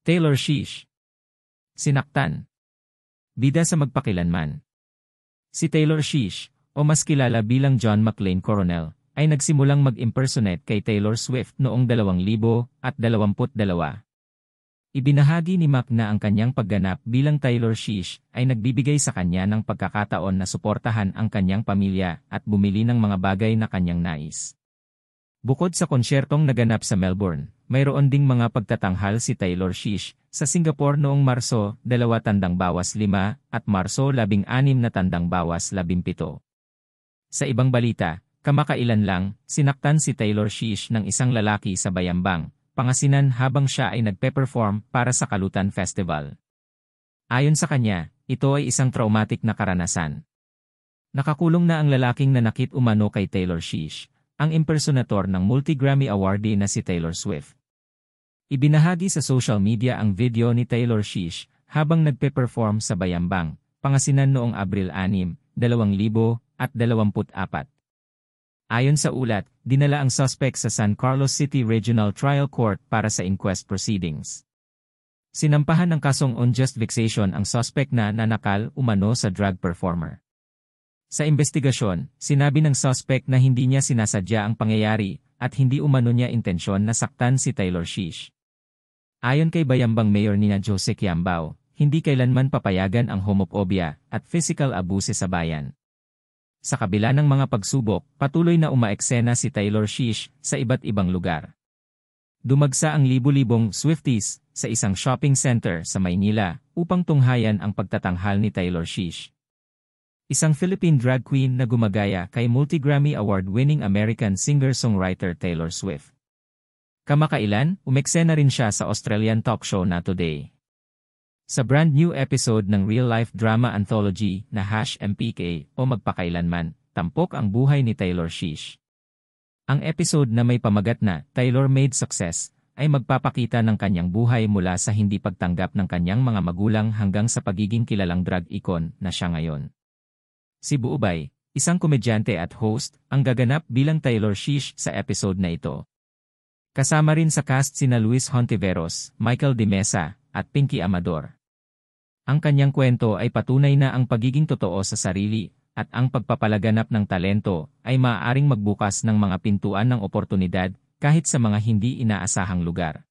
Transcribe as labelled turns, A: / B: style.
A: Taylor Swift. Sinaktan. Bida sa magpakilanman. Si Taylor Swift, o mas kilala bilang John McClane Coronel, ay nagsimulang mag-impersonate kay Taylor Swift noong 2022. Ibinahagi ni Mac na ang kanyang pagganap bilang Taylor Swift ay nagbibigay sa kanya ng pagkakataon na suportahan ang kanyang pamilya at bumili ng mga bagay na kanyang nais. Bukod sa konsyertong naganap sa Melbourne, mayroon ding mga pagtatanghal si Taylor Swift sa Singapore noong Marso 2-5 at Marso 16-17. Sa ibang balita, kamakailan lang, sinaktan si Taylor Swift ng isang lalaki sa Bayambang, Pangasinan habang siya ay nagpe-perform para sa Kalutan Festival. Ayon sa kanya, ito ay isang traumatic na karanasan. Nakakulong na ang lalaking nanakit umano kay Taylor Swift, ang impersonator ng multi-Grammy awardee na si Taylor Swift. Ibinahagi sa social media ang video ni Taylor Swift habang nagpe-perform sa Bayambang, Pangasinan noong Abril 6, 2024. Ayon sa ulat, dinala ang suspect sa San Carlos City Regional Trial Court para sa inquest proceedings. Sinampahan ng kasong unjust vexation ang suspect na nanakal umano sa drag performer. Sa investigasyon, sinabi ng suspect na hindi niya sinasadya ang pangyayari at hindi umano niya intensyon na saktan si Taylor Swift. Ayon kay Bayambang Mayor nina Jose Quiambao, hindi kailanman papayagan ang homophobia at physical abuse sa bayan. Sa kabila ng mga pagsubok, patuloy na umaeksena si Taylor Swift sa iba't ibang lugar. Dumagsa ang libu-libong Swifties sa isang shopping center sa Maynila upang tunghayan ang pagtatanghal ni Taylor Swift. Isang Philippine drag queen na gumagaya kay multi-Grammy Award-winning American singer-songwriter Taylor Swift. Kamakailan, umeksena rin siya sa Australian talk show na Today. Sa brand new episode ng real-life drama anthology na #MPK o Magpakailanman, tampok ang buhay ni Taylor Swift. Ang episode na may pamagat na Taylor Made Success ay magpapakita ng kanyang buhay mula sa hindi pagtanggap ng kanyang mga magulang hanggang sa pagiging kilalang drag icon na siya ngayon. Si Buubay, isang komedyante at host, ang gaganap bilang Taylor Swift sa episode na ito. Kasama rin sa cast sina Luis Hontiveros, Michael De Mesa, at Pinky Amador. Ang kanyang kwento ay patunay na ang pagiging totoo sa sarili at ang pagpapalaganap ng talento ay maaaring magbukas ng mga pintuan ng oportunidad kahit sa mga hindi inaasahang lugar.